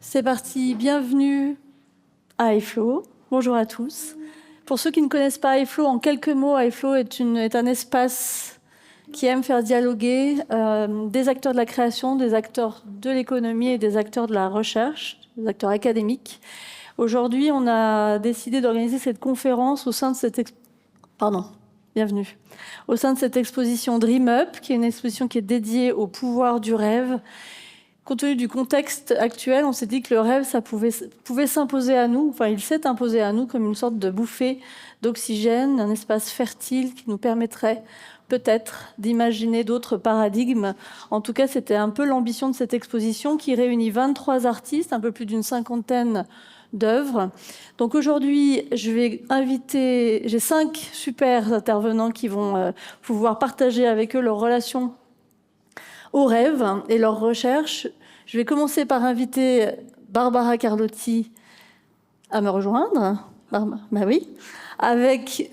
C'est parti, bienvenue à iFlow. Bonjour à tous. Pour ceux qui ne connaissent pas iFlow, en quelques mots, iFlow est un espace qui aime faire dialoguer des acteurs de la création, des acteurs de l'économie et des acteurs de la recherche, des acteurs académiques. Aujourd'hui, on a décidé d'organiser cette conférence au sein de cette bienvenue. Au sein de cette exposition Dream Up, qui est une exposition qui est dédiée au pouvoir du rêve. Compte tenu du contexte actuel, on s'est dit que le rêve, ça pouvait s'imposer à nous, enfin il s'est imposé à nous comme une sorte de bouffée d'oxygène, un espace fertile qui nous permettrait peut-être d'imaginer d'autres paradigmes. En tout cas, c'était un peu l'ambition de cette exposition qui réunit 23 artistes, un peu plus d'une cinquantaine d'œuvres. Donc aujourd'hui, j'ai 5 super intervenants qui vont pouvoir partager avec eux leurs relations au rêve et leurs recherches. Je vais commencer par inviter Barbara Carlotti à me rejoindre. Oui. Avec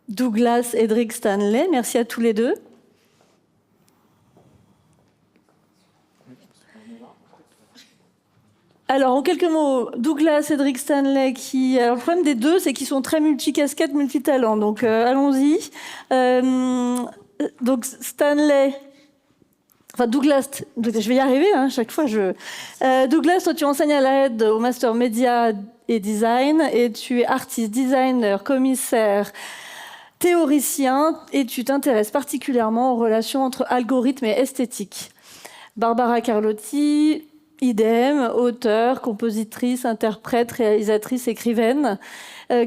Douglas Edric Stanley. Merci à tous les deux. Alors, en quelques mots, Douglas Edric Stanley, alors, le problème des deux, c'est qu'ils sont très multicasquettes, multitalents. Donc, allons-y. Donc, Stanley... Enfin, Douglas, je vais y arriver, hein, chaque fois. Douglas, toi, tu enseignes à la Aide au Master Média et Design, et tu es artiste, designer, commissaire, théoricien, et tu t'intéresses particulièrement aux relations entre algorithme et esthétique. Barbara Carlotti, idem, auteure, compositrice, interprète, réalisatrice, écrivaine,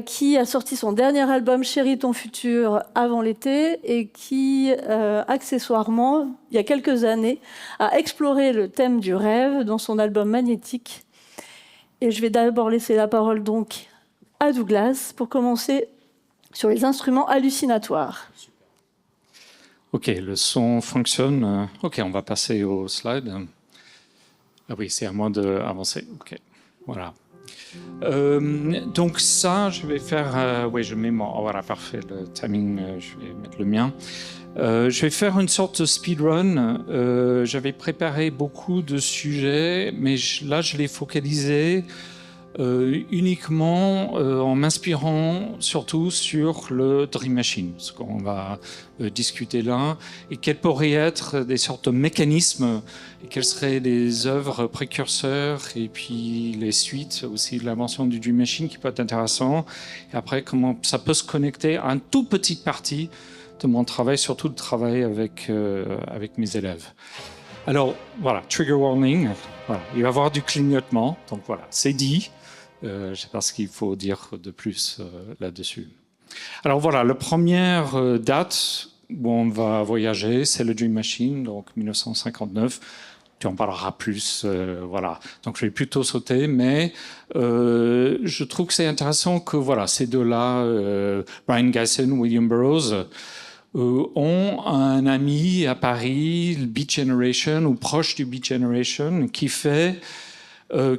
qui a sorti son dernier album Chérie ton futur avant l'été et qui, accessoirement, il y a quelques années, a exploré le thème du rêve dans son album Magnétique. Et je vais d'abord laisser la parole donc à Douglas pour commencer sur les instruments hallucinatoires. Ok, le son fonctionne. Ok, on va passer au slide. Ah oui, c'est à moi d'avancer. Ok, voilà. Donc ça, je vais faire... oui, je mets mon... Oh, voilà, parfait, le timing, je vais mettre le mien. Je vais faire une sorte de speedrun. J'avais préparé beaucoup de sujets, mais là, je l'ai focalisé uniquement en m'inspirant surtout sur le Dream Machine, ce qu'on va discuter là, et quels pourraient être des sortes de mécanismes, et quelles seraient les œuvres précurseurs, et puis les suites aussi de l'invention du Dream Machine qui peut être intéressant, et après comment ça peut se connecter à une toute petite partie de mon travail, surtout le travail avec mes élèves. Alors voilà, trigger warning, voilà, il va y avoir du clignotement, donc voilà, c'est dit. Je ne sais pas ce qu'il faut dire de plus là-dessus. Alors voilà, la première date où on va voyager, c'est le Dream Machine, donc 1959. Tu en parleras plus, voilà. Donc je vais plutôt sauter, mais je trouve que c'est intéressant que voilà, ces deux-là, Brian Gysin, William Burroughs, ont un ami à Paris, le Beat Generation, ou proche du Beat Generation, qui fait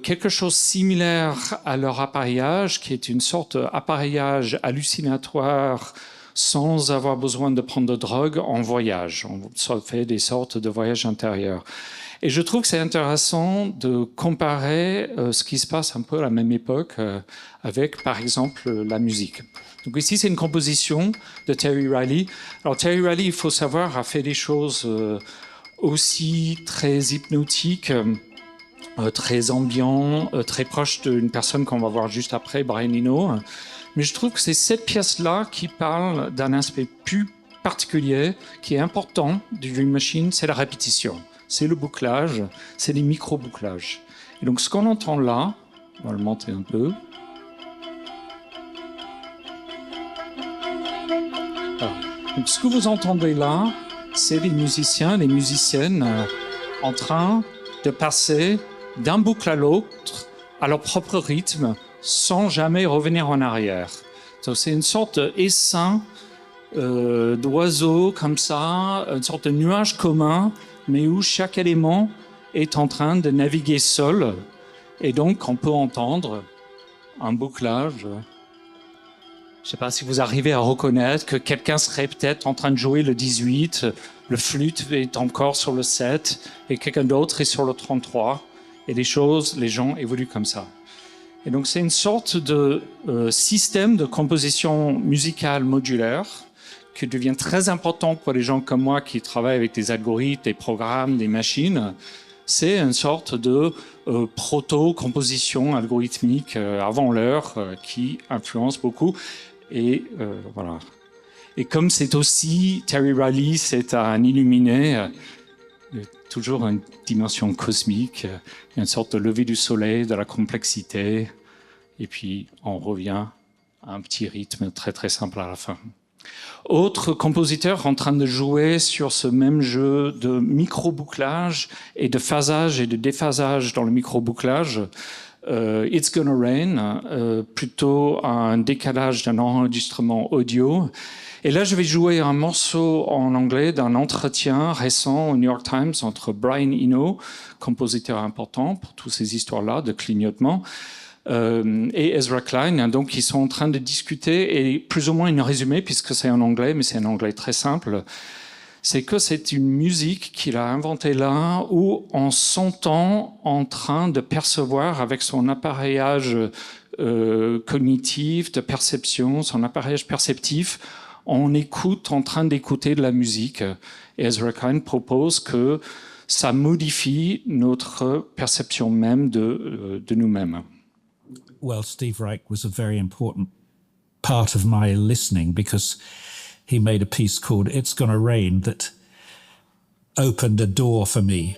quelque chose de similaire à leur appareillage, qui est une sorte d'appareillage hallucinatoire sans avoir besoin de prendre de drogue en voyage. On fait des sortes de voyages intérieurs. Et je trouve que c'est intéressant de comparer ce qui se passe un peu à la même époque avec, par exemple, la musique. Donc ici, c'est une composition de Terry Riley. Alors Terry Riley, il faut savoir, a fait des choses aussi très hypnotiques, très ambiant, très proche d'une personne qu'on va voir juste après, Brian Eno. Mais je trouve que c'est cette pièce-là qui parle d'un aspect plus particulier, qui est important du Dream Machine, c'est la répétition. C'est le bouclage, c'est les micro-bouclages. Et donc ce qu'on entend là, on va le monter un peu. Voilà. Donc ce que vous entendez là, c'est les musiciens, les musiciennes en train de passer d'un boucle à l'autre, à leur propre rythme, sans jamais revenir en arrière. Donc c'est une sorte d'essaim d'oiseaux comme ça, une sorte de nuage commun, mais où chaque élément est en train de naviguer seul. Et donc on peut entendre un bouclage. Je ne sais pas si vous arrivez à reconnaître que quelqu'un serait peut-être en train de jouer le 18, le flûte est encore sur le 7, et quelqu'un d'autre est sur le 33. et les choses, les gens évoluent comme ça. Et donc c'est une sorte de système de composition musicale modulaire qui devient très important pour les gens comme moi qui travaillent avec des algorithmes, des programmes, des machines. C'est une sorte de proto-composition algorithmique avant l'heure qui influence beaucoup. Et voilà. Et comme c'est aussi, Terry Riley, c'est un illuminé, toujours une dimension cosmique, une sorte de lever du soleil, de la complexité. Et puis, on revient à un petit rythme très, très simple à la fin. Autre compositeur en train de jouer sur ce même jeu de micro-bouclage et de phasage et de déphasage dans le micro-bouclage, It's Gonna Rain, plutôt un décalage d'un enregistrement audio. Et là, je vais jouer un morceau en anglais d'un entretien récent au New York Times entre Brian Eno, compositeur important pour toutes ces histoires-là de clignotement, et Ezra Klein. Donc, ils sont en train de discuter et plus ou moins une résumé, puisque c'est en anglais, mais c'est un anglais très simple. C'est que c'est une musique qu'il a inventée là, où on s'entend en train de percevoir avec son appareillage cognitif, de perception, son appareillage perceptif, on écoute, en train d'écouter de la musique. Et Ezra Klein propose que ça modifie notre perception même de nous-mêmes. Well, Steve Reich was a very important part of my listening because he made a piece called It's Gonna Rain that opened a door for me.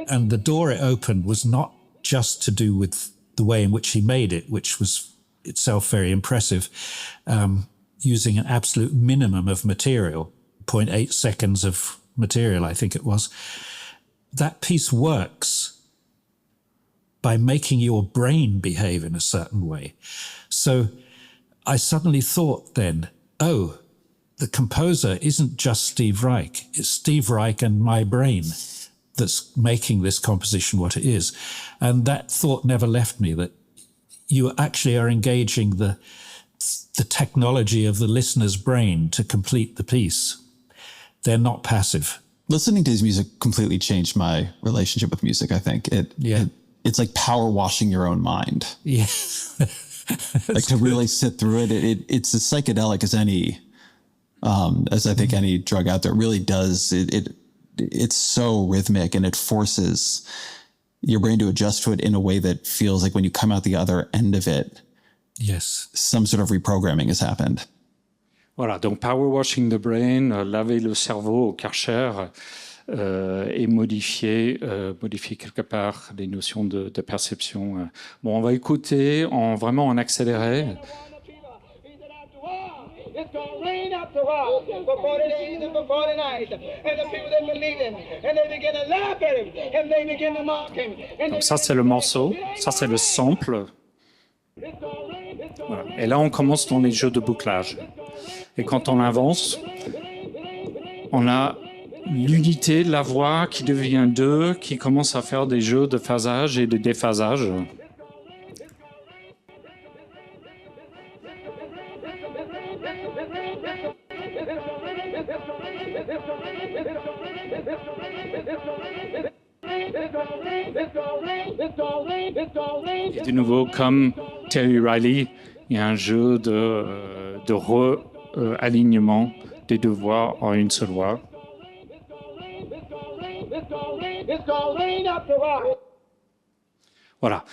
And the door it opened was not just to do with the way in which he made it, which was itself very impressive, using an absolute minimum of material, 0.8 seconds of material, I think it was. That piece works by making your brain behave in a certain way. So I suddenly thought then, oh, the composer isn't just Steve Reich. It's Steve Reich and my brain that's making this composition what it is. And that thought never left me, that you actually are engaging the technology of the listener's brain to complete the piece. They're not passive. Listening to his music completely changed my relationship with music, I think. It's like power washing your own mind. Yeah. Like to really sit through it. It's as psychedelic as any, as I think any drug out there. It really does. It's so rhythmic and it forces your brain to adjust to it in a way that feels like when you come out the other end of it, yes, some sort of reprogramming has happened. Voilà, donc power washing the brain, laver le cerveau au Karcher et modifier quelque part les notions de perception. Bon, on va écouter vraiment en accéléré. It's gonna rain after a while for 40 days and for 40 nights. And the people that believe him, and they begin to laugh at him, and they begin to mock him. Donc ça, c'est le morceau, ça, c'est le sample. Voilà. Et là, on commence dans les jeux de bouclage. Et quand on avance, on a l'unité de la voix qui devient deux, qui commence à faire des jeux de phasage et de déphasage. Et de nouveau, comme Terry Riley, il y a un jeu de re-alignement des deux voix en une seule voix. Voilà.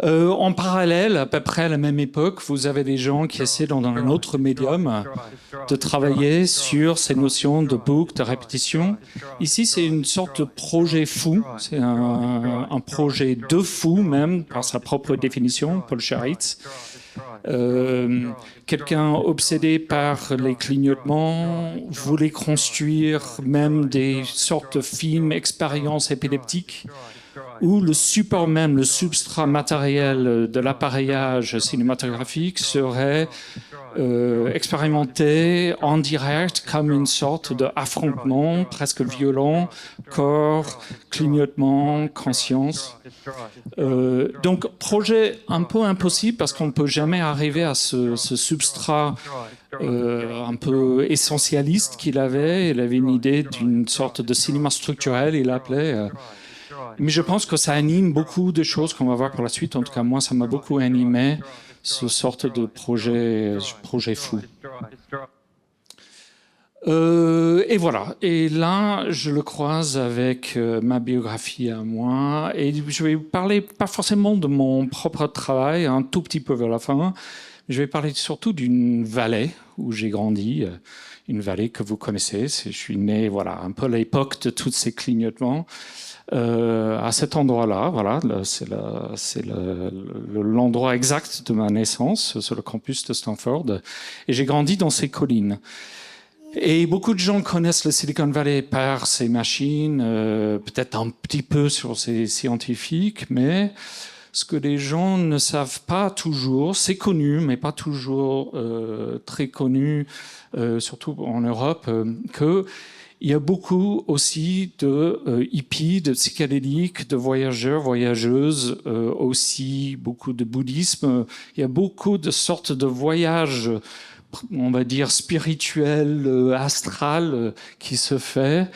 En parallèle, à peu près à la même époque, vous avez des gens qui essaient dans un autre médium de travailler sur ces notions de boucle, de répétition. Ici, c'est une sorte de projet fou. C'est un projet de fou, même, par sa propre définition, Paul Charitz. Quelqu'un obsédé par les clignotements voulait construire même des sortes de films, expériences épileptiques, où le support même, le substrat matériel de l'appareillage cinématographique serait expérimenté en direct comme une sorte d'affrontement presque violent, corps, clignotement, conscience. Donc, projet un peu impossible parce qu'on ne peut jamais arriver à ce substrat un peu essentialiste qu'il avait. Il avait une idée d'une sorte de cinéma structurel, il l'appelait. Mais je pense que ça anime beaucoup de choses qu'on va voir pour la suite. En tout cas, moi, ça m'a beaucoup animé, ce sorte de projet fou. Et voilà. Et là, je le croise avec ma biographie à moi. Et je vais parler pas forcément de mon propre travail, un tout petit peu vers la fin. Je vais parler surtout d'une vallée où j'ai grandi, une vallée que vous connaissez. Je suis né, voilà, un peu à l'époque de tous ces clignotements. À cet endroit-là, voilà, c'est l'endroit exact de ma naissance, sur le campus de Stanford. Et j'ai grandi dans ces collines. Et beaucoup de gens connaissent le Silicon Valley par ses machines, peut-être un petit peu sur ses scientifiques, mais ce que les gens ne savent pas toujours, c'est connu, mais pas toujours très connu, surtout en Europe, qu'il y a beaucoup aussi de hippies, de psychédéliques, de voyageurs, voyageuses, aussi beaucoup de bouddhisme. Il y a beaucoup de sortes de voyages, on va dire spirituel, astral, qui se fait,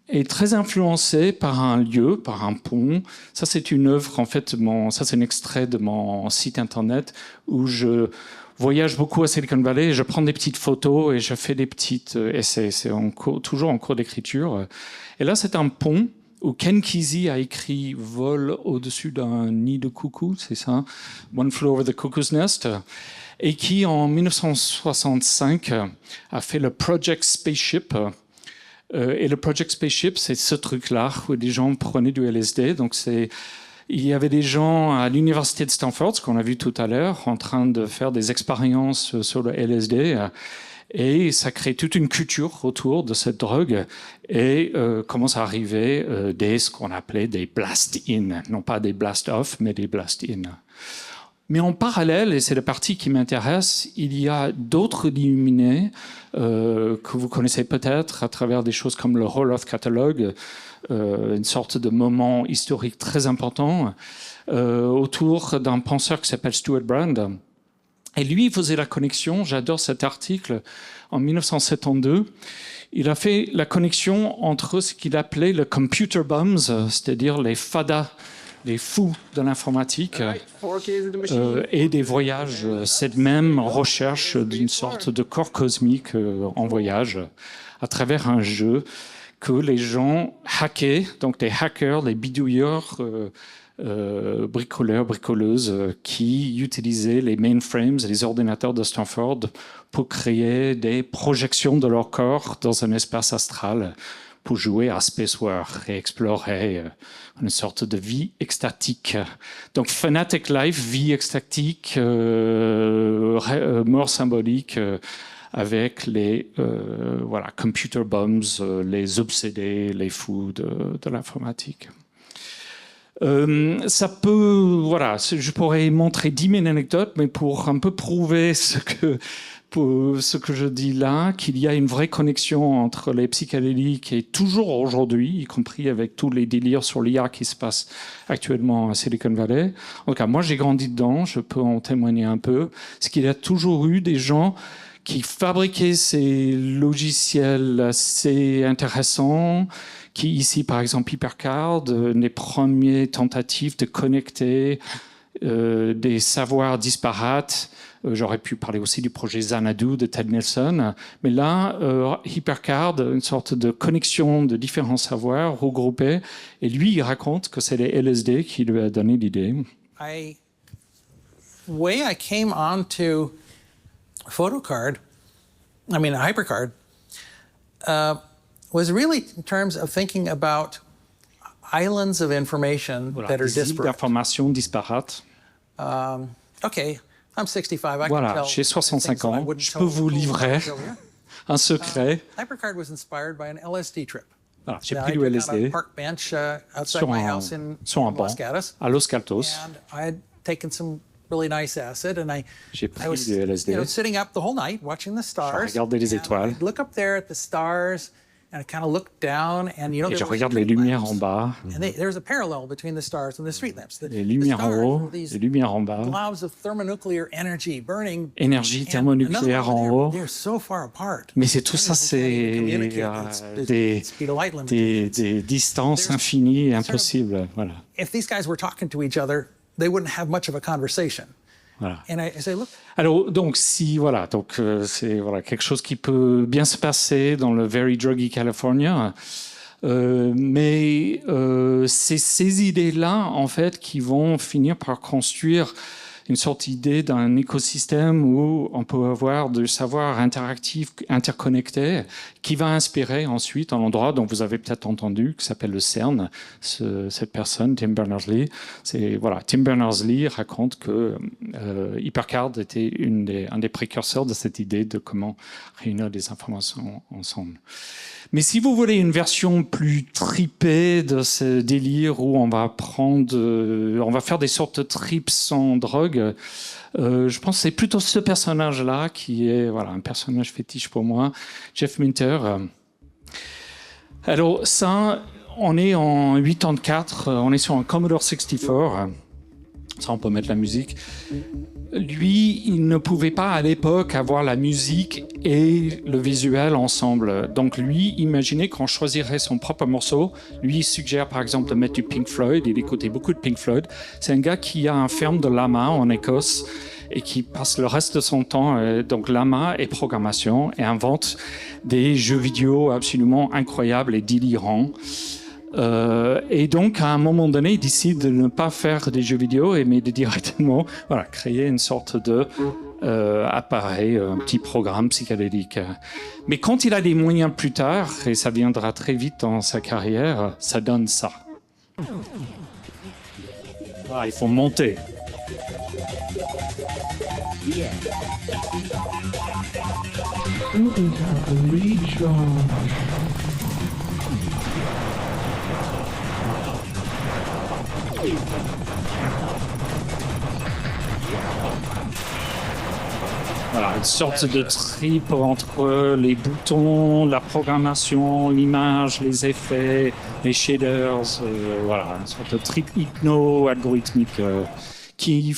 est très influencé par un lieu, par un pont. Ça, c'est une œuvre, en fait, ça, c'est un extrait de mon site internet où je voyage beaucoup à Silicon Valley et je prends des petites photos et je fais des petites essais. C'est toujours en cours d'écriture. Et là, c'est un pont où Ken Kesey a écrit « Vol au-dessus d'un nid de coucou », c'est ça, « One Flew Over the Cuckoo's Nest », et qui, en 1965, a fait le Project Spaceship. Et le Project Spaceship, c'est ce truc-là où des gens prenaient du LSD. Donc, il y avait des gens à l'université de Stanford, ce qu'on a vu tout à l'heure, en train de faire des expériences sur le LSD. Et ça crée toute une culture autour de cette drogue et commence à arriver ce qu'on appelait des blast-in. Non pas des blast-off, mais des blast-in. Mais en parallèle, et c'est la partie qui m'intéresse, il y a d'autres illuminés que vous connaissez peut-être à travers des choses comme le Whole Earth Catalogue, une sorte de moment historique très important autour d'un penseur qui s'appelle Stuart Brand. Et lui, il faisait la connexion, j'adore cet article, en 1972. Il a fait la connexion entre ce qu'il appelait le computer bums, c'est-à-dire les fadas, les fous de l'informatique, et des voyages, cette même recherche d'une sorte de corps cosmique en voyage, à travers un jeu que les gens hackaient, donc des hackers, des bidouilleurs, bricoleurs, bricoleuses, qui utilisaient les mainframes et les ordinateurs de Stanford pour créer des projections de leur corps dans un espace astral, pour jouer à Space War et explorer une sorte de vie extatique. Donc Fanatic Life, vie extatique, mort symbolique, avec les computer bombs, les obsédés, les fous de l'informatique. Ça peut, voilà, je pourrais montrer 10 000 anecdotes, mais pour un peu prouver ce que je dis là, qu'il y a une vraie connexion entre les psychédéliques et toujours aujourd'hui, y compris avec tous les délires sur l'IA qui se passent actuellement à Silicon Valley. En tout cas, moi, j'ai grandi dedans, je peux en témoigner un peu. C'est qu'il y a toujours eu des gens qui fabriquaient ces logiciels assez intéressants, qui ici, par exemple, HyperCard, les premières tentatives de connecter des savoirs disparates. J'aurais pu parler aussi du projet Xanadu de Ted Nelson. Mais là, HyperCard, une sorte de connexion de différents savoirs regroupés. Et lui, il raconte que c'est les LSD qui lui a donné l'idée. The way I came onto PhotoCard, HyperCard, was really in terms of thinking about islands of information that are disparate. D'informations disparates. Okay, I'm 65. I Voilà, can tell j'ai 65 ans. wouldn't Je tell peux vous livrer un secret. HyperCard was inspired by an LSD trip. Voilà, j'ai Now, pris I du took on LSD a park bench outside sur my un house in banc Los Gatos, à Los Gatos. and I had taken some really nice acid, and J'ai I pris was du LSD. sitting up the whole night watching the stars. regardais les and étoiles. I'd look up there at the stars, and I kind of looked down, and Et there je were regarde les street lumières lamps. en bas, And there was a parallel between the stars and the street lamps. les lumières en haut, les lumières en bas, Clouds of thermonuclear energy burning. énergie And thermonucléaire another en one haut. They're so far apart. Mais c'est tout ça, They can't even communicate. c'est It's des, speed of light limitations. des distances infinies et impossibles. Voilà. If these guys were talking to each other, they wouldn't have much of a conversation. Voilà. And I say, look, Alors, donc, si, voilà, donc, c'est voilà, quelque chose qui peut bien se passer dans le Very Druggy California. Mais c'est ces idées-là, en fait, qui vont finir par construire une sorte d'idée d'un écosystème où on peut avoir du savoir interactif, interconnecté, qui va inspirer ensuite un endroit dont vous avez peut-être entendu, qui s'appelle le CERN. Cette personne, Tim Berners-Lee, Tim Berners-Lee raconte que HyperCard était un des précurseurs de cette idée de comment réunir des informations ensemble. Mais si vous voulez une version plus tripée de ce délire où on va faire des sortes de trips sans drogue, je pense que c'est plutôt ce personnage-là qui est un personnage fétiche pour moi, Jeff Minter. Alors ça, on est en 84, on est sur un Commodore 64. Ça, on peut mettre la musique. Lui, il ne pouvait pas à l'époque avoir la musique et le visuel ensemble. Donc lui, imaginez qu'on choisirait son propre morceau. Lui, il suggère par exemple de mettre du Pink Floyd. Il écoutait beaucoup de Pink Floyd. C'est un gars qui a un ferme de lama en Écosse et qui passe le reste de son temps, donc lama et programmation, et invente des jeux vidéo absolument incroyables et délirants. Et donc, à un moment donné, il décide de ne pas faire des jeux vidéo, mais de directement créer une sorte de appareil, un petit programme psychédélique. Mais quand il a des moyens plus tard, et ça viendra très vite dans sa carrière, ça donne ça. Il faut monter. Voilà, une sorte de trip entre les boutons, la programmation, l'image, les effets, les shaders, une sorte de trip hypno-algorithmique qui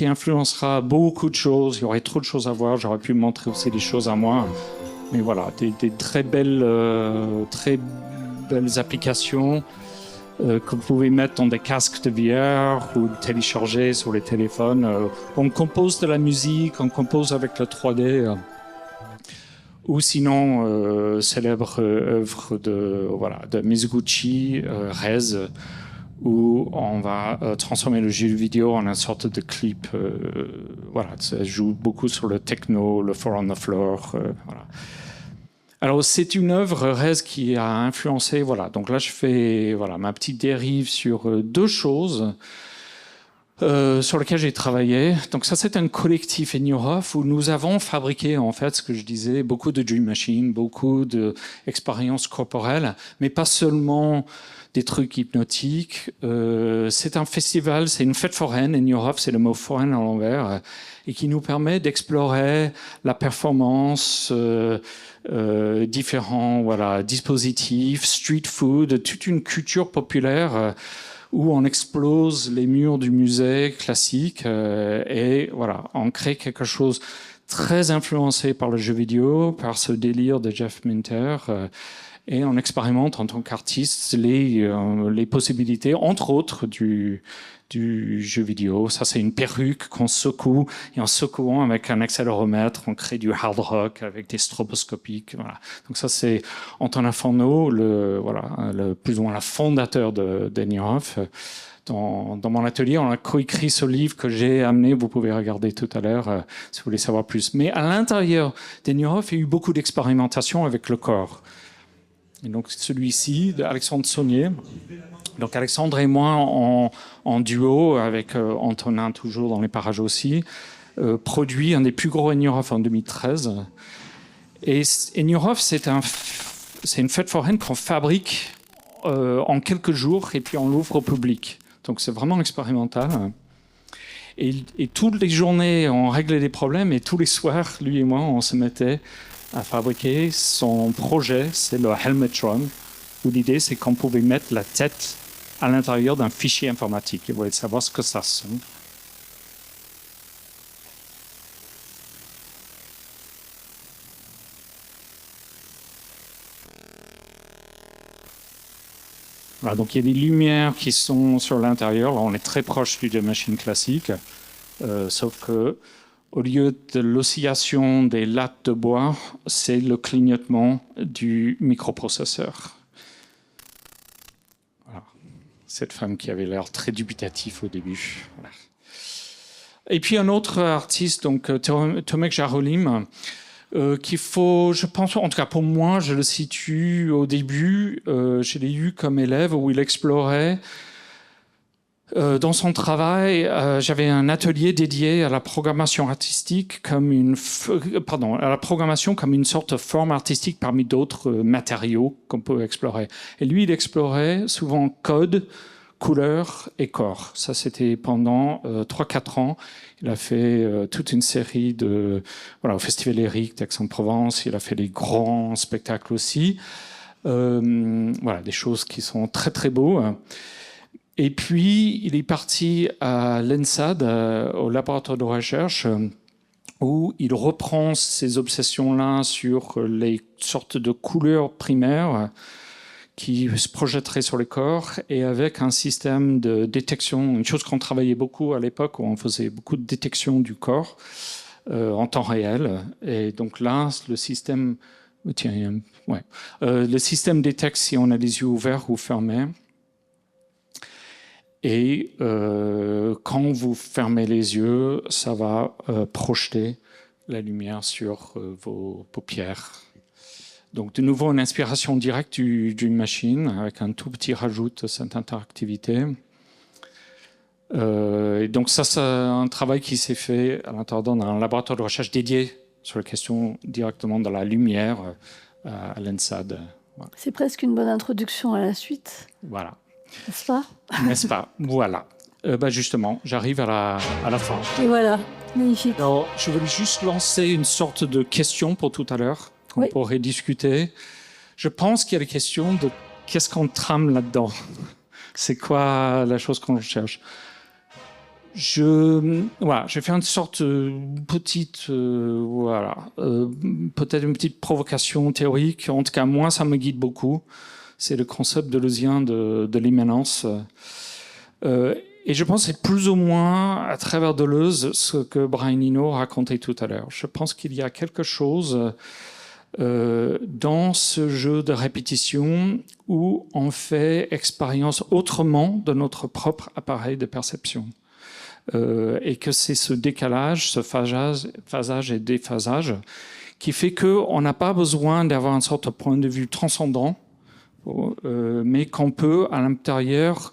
influencera beaucoup de choses. Il y aurait trop de choses à voir, j'aurais pu montrer aussi des choses à moi. Mais voilà, des très belles applications que vous pouvez mettre dans des casques de VR ou télécharger sur les téléphones. On compose de la musique, on compose avec le 3D. Ou sinon, célèbre œuvre de Mizuguchi, Rez, où on va transformer le jeu vidéo en une sorte de clip. Ça joue beaucoup sur le techno, le four on the floor. Alors, c'est une œuvre, Rez, qui a influencé, donc là, je fais ma petite dérive sur deux choses sur lesquelles j'ai travaillé. Donc ça, c'est un collectif Eneurof où nous avons fabriqué, en fait, ce que je disais, beaucoup de Dream Machine, beaucoup d'expériences corporelles, mais pas seulement des trucs hypnotiques. C'est un festival, c'est une fête foraine, Eneurof, c'est le mot foraine à l'envers, et qui nous permet d'explorer la performance, différents dispositifs, street food, toute une culture populaire où on explose les murs du musée classique et on crée quelque chose très influencé par le jeu vidéo, par ce délire de Jeff Minter. Et on expérimente en tant qu'artiste les possibilités, entre autres, du jeu vidéo. Ça, c'est une perruque qu'on secoue, et en secouant avec un accéléromètre, on crée du hard rock avec des stroboscopiques. Donc ça, c'est Antonin Forneau, le plus ou moins le fondateur d'Eneurof. Dans mon atelier, on a coécrit ce livre que j'ai amené, vous pouvez regarder tout à l'heure si vous voulez savoir plus. Mais à l'intérieur d'Eneurof, il y a eu beaucoup d'expérimentation avec le corps. Et donc celui-ci, d'Alexandre Saunier. Donc Alexandre et moi, en duo, avec Antonin toujours dans les parages aussi, produit un des plus gros Eneurof en 2013. Et Eneurof, c'est une fête foraine qu'on fabrique en quelques jours et puis on l'ouvre au public. Donc c'est vraiment expérimental. Et toutes les journées, on réglait des problèmes et tous les soirs, lui et moi, on se mettait à fabriquer son projet, c'est le Helmetron, où l'idée, c'est qu'on pouvait mettre la tête à l'intérieur d'un fichier informatique. Il voulait savoir ce que ça sonne. Voilà, donc il y a des lumières qui sont sur l'intérieur. Là, on est très proche du machine classique, sauf que au lieu de l'oscillation des lattes de bois, c'est le clignotement du microprocesseur. Voilà. Cette femme qui avait l'air très dubitatif au début. Voilà. Et puis un autre artiste, donc Tomek Jarolim, qu'il faut, je pense, en tout cas pour moi, je le situe au début, je l'ai eu comme élève où il explorait. Dans son travail, j'avais un atelier dédié à la programmation artistique comme à la programmation comme une sorte de forme artistique parmi d'autres matériaux qu'on peut explorer. Et lui, il explorait souvent code, couleur et corps. Ça, c'était pendant 3-4 ans. Il a fait toute une série au Festival lyrique d'Aix-en-Provence. Il a fait des grands spectacles aussi. Des choses qui sont très, très beaux. Et puis, il est parti à l'ENSAD, au laboratoire de recherche, où il reprend ces obsessions-là sur les sortes de couleurs primaires qui se projetteraient sur le corps, et avec un système de détection, une chose qu'on travaillait beaucoup à l'époque, où on faisait beaucoup de détection du corps en temps réel. Et donc là, le système... le système détecte si on a les yeux ouverts ou fermés. Et quand vous fermez les yeux, ça va projeter la lumière sur vos paupières. Donc de nouveau une inspiration directe d'une machine avec un tout petit rajout de cette interactivité. Et donc ça, c'est un travail qui s'est fait à l'intérieur d'un laboratoire de recherche dédié sur la question directement de la lumière à l'ENSAD. Voilà. C'est presque une bonne introduction à la suite. Voilà. N'est-ce pas? N'est-ce pas? Voilà. Justement, j'arrive à la fin. Et voilà, magnifique. Alors, je voulais juste lancer une sorte de question pour tout à l'heure, qu'on pourrait discuter. Je pense qu'il y a la question de qu'est-ce qu'on trame là-dedans? C'est quoi la chose qu'on cherche? Je vais faire une sorte de petite, peut-être une petite provocation théorique. En tout cas, moi, ça me guide beaucoup. C'est le concept deleuzien de l'immanence. Et je pense que c'est plus ou moins à travers Deleuze ce que Brian Eno racontait tout à l'heure. Je pense qu'il y a quelque chose dans ce jeu de répétition où on fait expérience autrement de notre propre appareil de perception. Et que c'est ce décalage, ce phasage et déphasage qui fait qu'on n'a pas besoin d'avoir une sorte de point de vue transcendant, mais qu'on peut, à l'intérieur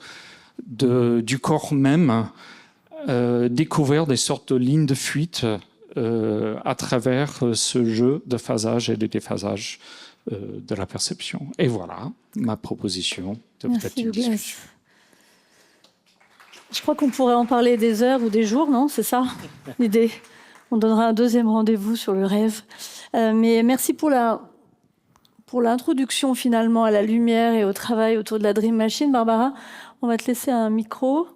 du corps même, découvrir des sortes de lignes de fuite à travers ce jeu de phasage et de déphasage de la perception. Et voilà ma proposition de peut-être une discussion. Je crois qu'on pourrait en parler des heures ou des jours, non? C'est ça l'idée. On donnera un deuxième rendez-vous sur le rêve. Mais merci pour l'introduction finalement à la lumière et au travail autour de la Dream Machine. Barbara, on va te laisser un micro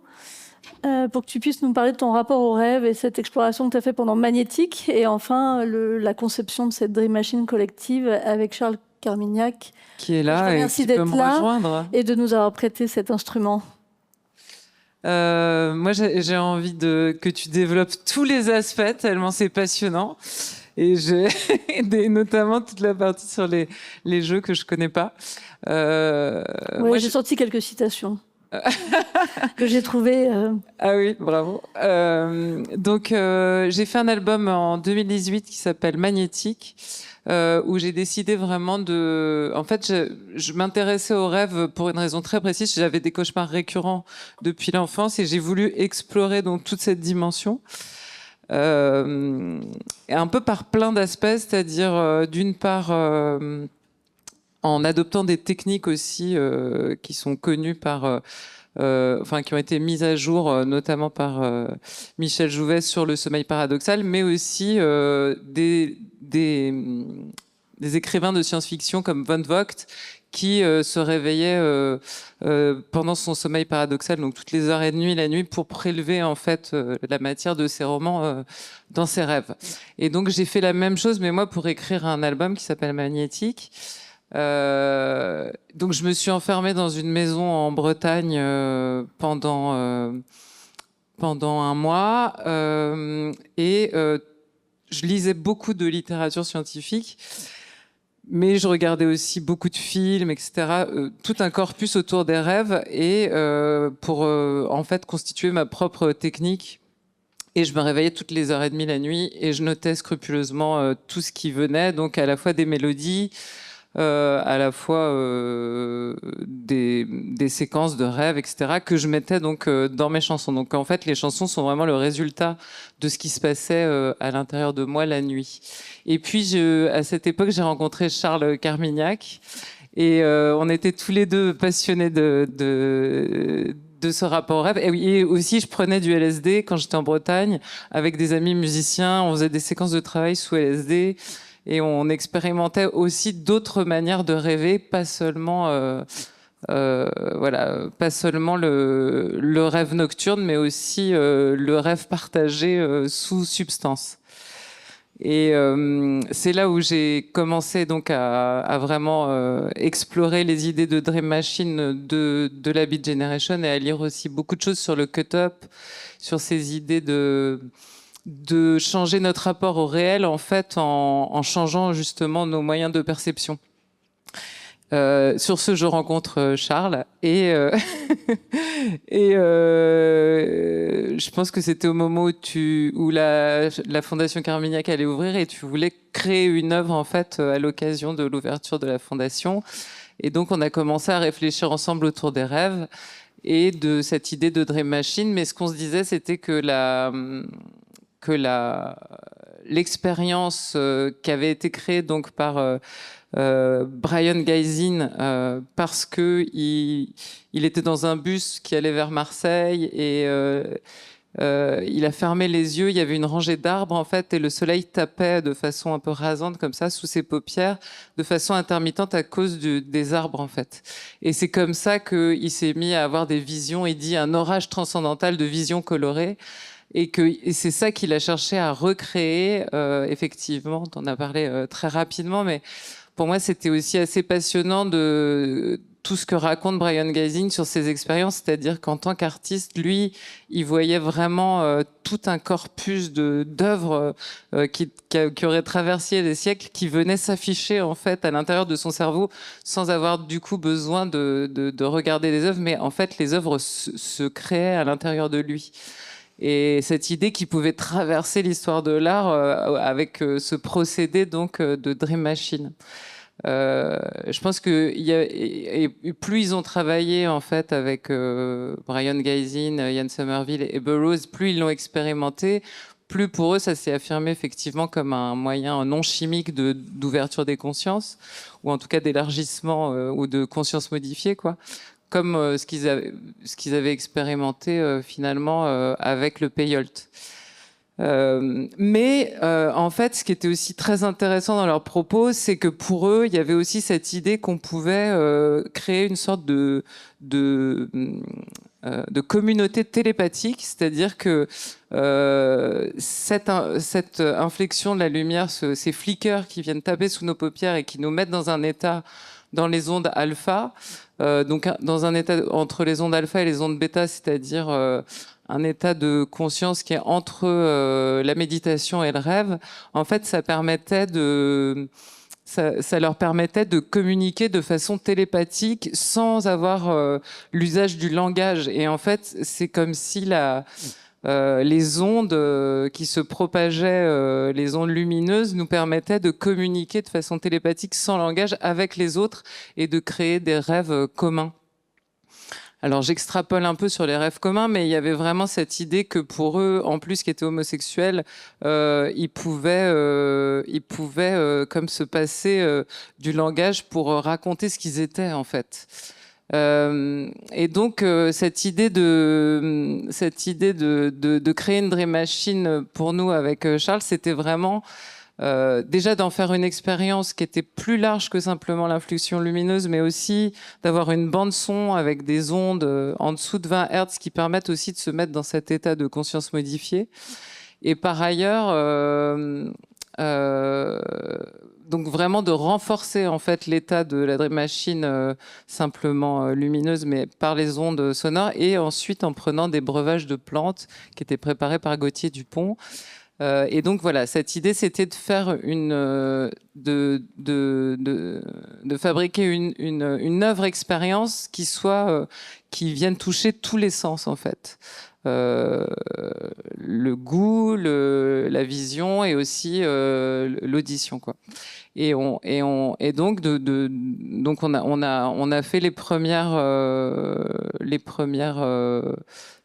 pour que tu puisses nous parler de ton rapport au rêve et cette exploration que tu as fait pendant Magnétique, et enfin la conception de cette Dream Machine collective avec Charles Carmignac, qui est là et qui peut me rejoindre, et de nous avoir prêté cet instrument. Moi, j'ai envie que tu développes tous les aspects, tellement c'est passionnant. Et notamment toute la partie sur les jeux que je connais pas. J'ai sorti quelques citations que j'ai trouvées. Ah oui, bravo. J'ai fait un album en 2018 qui s'appelle Magnétique, où j'ai décidé vraiment En fait, je m'intéressais aux rêves pour une raison très précise. J'avais des cauchemars récurrents depuis l'enfance et j'ai voulu explorer donc toute cette dimension. Et un peu par plein d'aspects, c'est-à-dire d'une part en adoptant des techniques aussi qui sont connues par enfin qui ont été mises à jour, notamment par Michel Jouvet sur le sommeil paradoxal, mais aussi des écrivains de science-fiction comme von Vogt qui se réveillait pendant son sommeil paradoxal, donc toutes les heures et demie la nuit, pour prélever en fait la matière de ses romans dans ses rêves. Et donc j'ai fait la même chose, mais moi pour écrire un album qui s'appelle Magnétique. Donc je me suis enfermée dans une maison en Bretagne pendant un mois et je lisais beaucoup de littérature scientifique. Mais je regardais aussi beaucoup de films, etc. Tout un corpus autour des rêves et pour en fait constituer ma propre technique. Et je me réveillais toutes les heures et demie la nuit et je notais scrupuleusement tout ce qui venait, donc à la fois des mélodies, à la fois des séquences de rêves, etc., que je mettais donc dans mes chansons. Donc en fait, les chansons sont vraiment le résultat de ce qui se passait à l'intérieur de moi la nuit. Et puis, à cette époque, j'ai rencontré Charles Carmignac et on était tous les deux passionnés de ce rapport au rêve. Et oui, et aussi, je prenais du LSD quand j'étais en Bretagne avec des amis musiciens. On faisait des séquences de travail sous LSD. Et on expérimentait aussi d'autres manières de rêver, pas seulement, pas seulement le rêve nocturne, mais aussi le rêve partagé sous substance. Et c'est là où j'ai commencé donc à vraiment explorer les idées de Dream Machine de la Beat Generation et à lire aussi beaucoup de choses sur le cut-up, sur ces idées de changer notre rapport au réel en fait en changeant justement nos moyens de perception. Sur ce, je rencontre Charles et je pense que c'était au moment où la Fondation Carmignac allait ouvrir et tu voulais créer une œuvre en fait à l'occasion de l'ouverture de la fondation. Et donc on a commencé à réfléchir ensemble autour des rêves et de cette idée de Dream Machine. Mais ce qu'on se disait, c'était que l'expérience qui avait été créée donc par Brian Geizin parce que il était dans un bus qui allait vers Marseille et il a fermé les yeux, il y avait une rangée d'arbres en fait et le soleil tapait de façon un peu rasante comme ça sous ses paupières de façon intermittente à cause des arbres en fait. Et c'est comme ça qu'il s'est mis à avoir des visions, il dit un orage transcendantal de visions colorées. Et c'est ça qu'il a cherché à recréer, effectivement, on en a parlé très rapidement, mais pour moi c'était aussi assez passionnant de tout ce que raconte Brian Geizin sur ses expériences, c'est-à-dire qu'en tant qu'artiste, lui, il voyait vraiment tout un corpus d'œuvres qui aurait traversé les siècles, qui venaient s'afficher en fait à l'intérieur de son cerveau, sans avoir du coup besoin de regarder les œuvres, mais en fait les œuvres se créaient à l'intérieur de lui. Et cette idée qu'il pouvait traverser l'histoire de l'art avec ce procédé donc de Dream Machine. Je pense que et plus ils ont travaillé en fait avec Brian Geizin, Ian Somerville et Burroughs, plus ils l'ont expérimenté, plus pour eux ça s'est affirmé effectivement comme un moyen non chimique d'ouverture des consciences, ou en tout cas d'élargissement ou de conscience modifiée, quoi. Comme ce qu'ils avaient expérimenté finalement avec le peyote. Mais en fait, ce qui était aussi très intéressant dans leurs propos, c'est que pour eux, il y avait aussi cette idée qu'on pouvait créer une sorte de communauté télépathique, c'est-à-dire que cette inflexion de la lumière, ces flickers qui viennent taper sous nos paupières et qui nous mettent dans un état dans les ondes alpha, donc dans un état entre les ondes alpha et les ondes bêta, c'est-à-dire un état de conscience qui est entre la méditation et le rêve. En fait, ça leur permettait de communiquer de façon télépathique sans avoir l'usage du langage. Et en fait, c'est comme si les ondes qui se propageaient, les ondes lumineuses, nous permettaient de communiquer de façon télépathique sans langage avec les autres et de créer des rêves communs. Alors j'extrapole un peu sur les rêves communs, mais il y avait vraiment cette idée que pour eux, en plus qui étaient homosexuels, ils pouvaient comme se passer du langage pour raconter ce qu'ils étaient en fait. Et donc cette idée de créer une Dream Machine pour nous avec Charles, c'était vraiment déjà d'en faire une expérience qui était plus large que simplement l'inflexion lumineuse, mais aussi d'avoir une bande son avec des ondes en dessous de 20 Hz qui permettent aussi de se mettre dans cet état de conscience modifié. Et par ailleurs, donc vraiment de renforcer en fait l'état de la Dream Machine simplement lumineuse, mais par les ondes sonores, et ensuite en prenant des breuvages de plantes qui étaient préparés par Gauthier Dupont. Et donc voilà, cette idée, c'était de faire de fabriquer une œuvre expérience qui soit qui vienne toucher tous les sens en fait. Le goût, la vision et aussi l'audition, quoi. Et donc on a fait les premières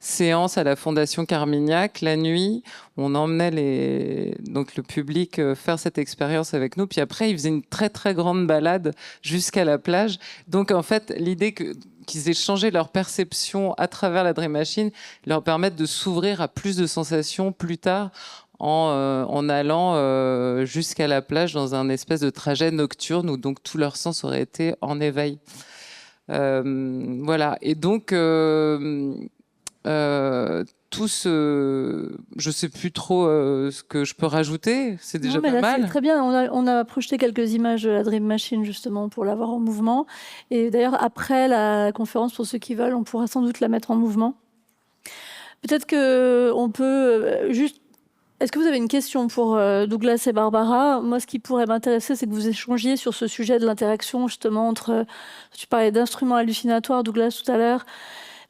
séances à la Fondation Carmignac la nuit. On emmenait donc le public faire cette expérience avec nous. Puis après, ils faisaient une très très grande balade jusqu'à la plage. Donc en fait, l'idée qu'ils aient changé leur perception à travers la Dream Machine leur permettre de s'ouvrir à plus de sensations plus tard en allant jusqu'à la plage dans un espèce de trajet nocturne où donc tous leurs sens auraient été en éveil. Voilà. Et donc tout je sais plus trop ce que je peux rajouter. C'est déjà pas mal. C'est très bien. On a projeté quelques images de la Dream Machine justement pour l'avoir en mouvement. Et d'ailleurs, après la conférence, pour ceux qui veulent, on pourra sans doute la mettre en mouvement. Peut-être qu'on peut juste... Est-ce que vous avez une question pour Douglas et Barbara? Moi, ce qui pourrait m'intéresser, c'est que vous échangiez sur ce sujet de l'interaction justement entre... Tu parlais d'instruments hallucinatoires, Douglas, tout à l'heure.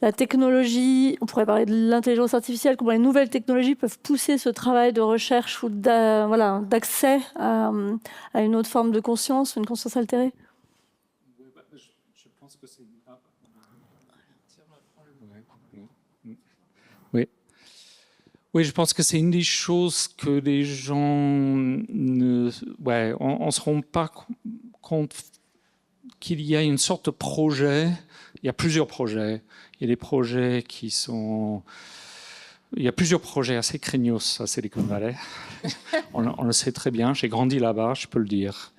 La technologie, on pourrait parler de l'intelligence artificielle, comment les nouvelles technologies peuvent pousser ce travail de recherche ou d'accès à une autre forme de conscience, une conscience altérée. Je pense que c'est... Oui, je pense que c'est une des choses que les gens on se rend pas compte qu'il y a une sorte de projet. Il y a plusieurs projets. Il y a des projets qui sont... Il y a plusieurs projets assez craignos à Silicon Valley. on le sait très bien. J'ai grandi là-bas, je peux le dire.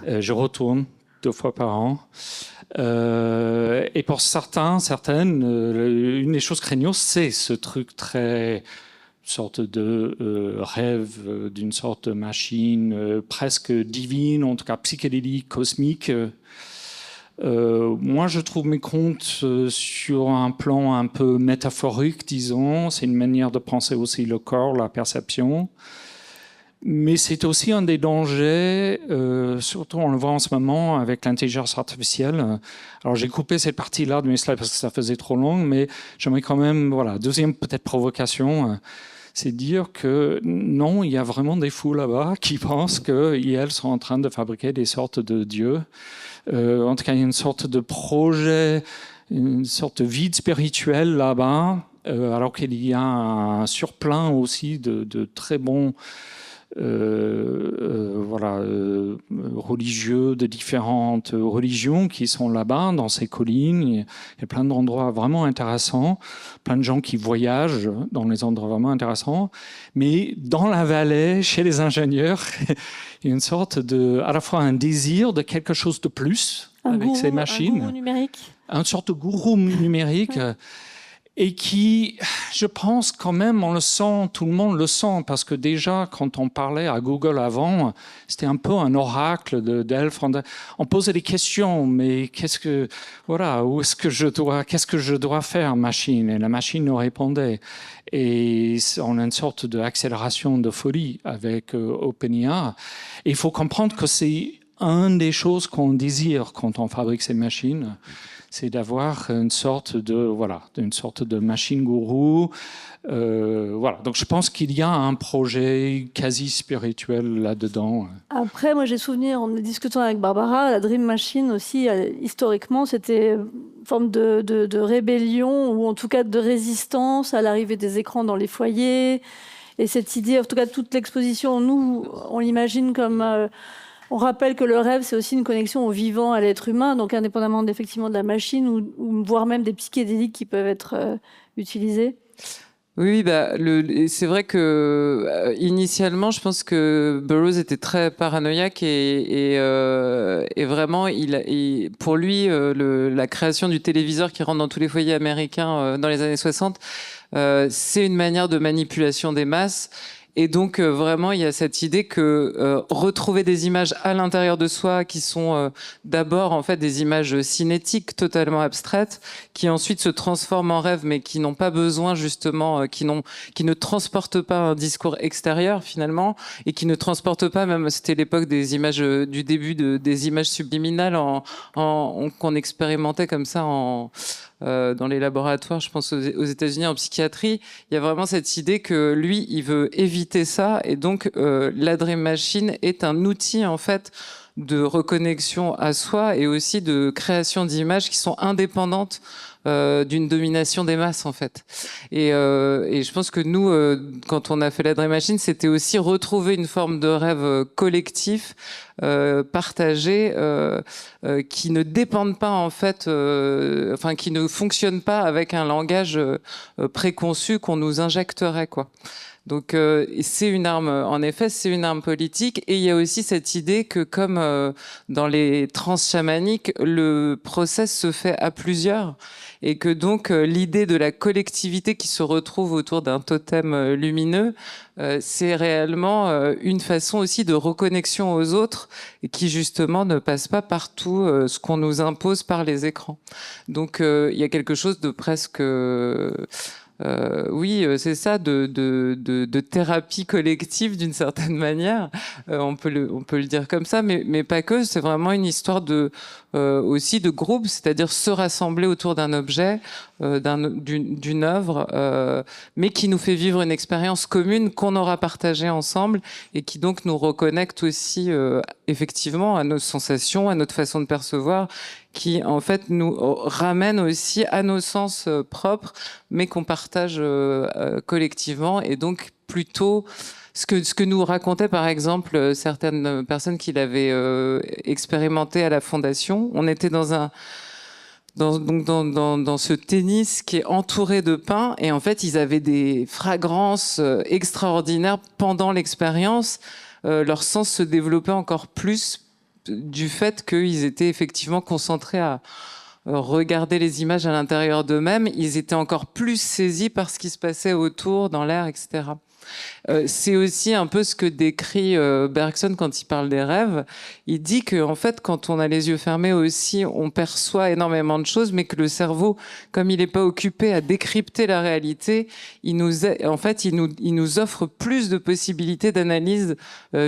Je retourne 2 fois par an. Et pour certaines, une des choses craignos, c'est ce truc très... sorte de rêve d'une sorte de machine presque divine, en tout cas psychédélique, cosmique. Moi, je trouve mes comptes sur un plan un peu métaphorique, disons. C'est une manière de penser aussi le corps, la perception. Mais c'est aussi un des dangers, surtout on le voit en ce moment avec l'intelligence artificielle. Alors j'ai coupé cette partie-là de mes slides parce que ça faisait trop long, mais j'aimerais quand même, voilà, deuxième peut-être provocation, c'est dire que non, il y a vraiment des fous là-bas qui pensent qu'elles sont en train de fabriquer des sortes de dieux. En tout cas, il y a une sorte de projet, une sorte de vide spirituel là-bas, alors qu'il y a un surplein aussi de très bons religieux de différentes religions qui sont là-bas, dans ces collines. Il y a plein d'endroits vraiment intéressants, plein de gens qui voyagent dans les endroits vraiment intéressants. Mais dans la vallée, chez les ingénieurs, il y a une sorte à la fois un désir de quelque chose de plus avec ces machines. Un gourou numérique. Une sorte de gourou numérique. Ouais. Et qui, je pense quand même, on le sent, tout le monde le sent, parce que déjà, quand on parlait à Google avant, c'était un peu un oracle d'Elf. On posait des questions, mais qu'est-ce que je dois faire, machine? Et la machine nous répondait. Et on a une sorte d'accélération de folie avec OpenAI. Et il faut comprendre que c'est une des choses qu'on désire quand on fabrique ces machines. C'est d'avoir une sorte de machine gourou. Donc je pense qu'il y a un projet quasi spirituel là-dedans. Après, moi j'ai souvenir, en discutant avec Barbara, la Dream Machine aussi, historiquement, c'était une forme de rébellion ou en tout cas de résistance à l'arrivée des écrans dans les foyers. Et cette idée, en tout cas toute l'exposition, nous, on l'imagine comme... On rappelle que le rêve, c'est aussi une connexion au vivant, à l'être humain, donc indépendamment effectivement de la machine ou voire même des psychédéliques qui peuvent être utilisés. Oui, c'est vrai que initialement, je pense que Burroughs était très paranoïaque et vraiment, pour lui, la création du téléviseur qui rentre dans tous les foyers américains dans les années 60, c'est une manière de manipulation des masses. Et donc vraiment, il y a cette idée que retrouver des images à l'intérieur de soi qui sont d'abord en fait des images cinétiques totalement abstraites, qui ensuite se transforment en rêve, mais qui n'ont pas besoin justement, qui ne transportent pas un discours extérieur finalement, et qui ne transportent pas même. C'était l'époque des images du début des images subliminales qu'on expérimentait comme ça dans les laboratoires, je pense aux États-Unis en psychiatrie. Il y a vraiment cette idée que lui, il veut éviter ça, et donc la Dream Machine est un outil en fait de reconnexion à soi et aussi de création d'images qui sont indépendantes d'une domination des masses en fait. Et je pense que nous, quand on a fait la Dream Machine, c'était aussi retrouver une forme de rêve collectif, partagé, qui ne dépendent pas en fait, qui ne fonctionne pas avec un langage préconçu qu'on nous injecterait quoi. Donc c'est une arme, en effet, c'est une arme politique. Et il y a aussi cette idée que, comme dans les trans chamaniques, le process se fait à plusieurs, et que donc l'idée de la collectivité qui se retrouve autour d'un totem lumineux, c'est réellement une façon aussi de reconnexion aux autres, et qui justement ne passe pas par tout ce qu'on nous impose par les écrans. Donc il y a quelque chose de presque... oui, c'est ça, de thérapie collective d'une certaine manière. On peut le dire comme ça, mais pas que. C'est vraiment une histoire aussi de groupe, c'est-à-dire se rassembler autour d'un objet, d'une œuvre, mais qui nous fait vivre une expérience commune qu'on aura partagée ensemble et qui donc nous reconnecte aussi effectivement à nos sensations, à notre façon de percevoir, qui en fait nous ramène aussi à nos sens propres, mais qu'on partage collectivement. Et donc plutôt ce que nous racontaient par exemple certaines personnes qui l'avaient expérimenté à la Fondation. On était dans ce tennis qui est entouré de pins, et en fait ils avaient des fragrances extraordinaires pendant l'expérience. Leur sens se développait encore plus du fait qu'ils étaient effectivement concentrés à regarder les images à l'intérieur d'eux-mêmes. Ils étaient encore plus saisis par ce qui se passait autour, dans l'air, etc. C'est aussi un peu ce que décrit Bergson quand il parle des rêves. Il dit que en fait, quand on a les yeux fermés aussi, on perçoit énormément de choses, mais que le cerveau, comme il n'est pas occupé à décrypter la réalité, il nous offre plus de possibilités d'analyse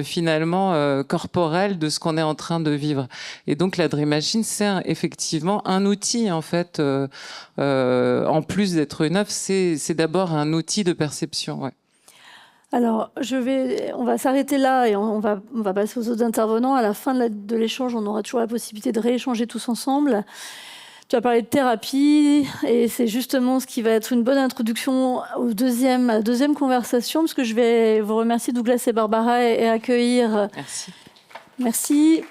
finalement corporelle de ce qu'on est en train de vivre. Et donc la Dream Machine, c'est effectivement un outil en fait. En plus d'être une œuvre, c'est d'abord un outil de perception. Ouais. Alors, on va s'arrêter là et on va passer aux autres intervenants. À la fin de l'échange, on aura toujours la possibilité de rééchanger tous ensemble. Tu as parlé de thérapie et c'est justement ce qui va être une bonne introduction à la deuxième conversation, parce que je vais vous remercier, Douglas et Barbara, et accueillir... Merci. Merci.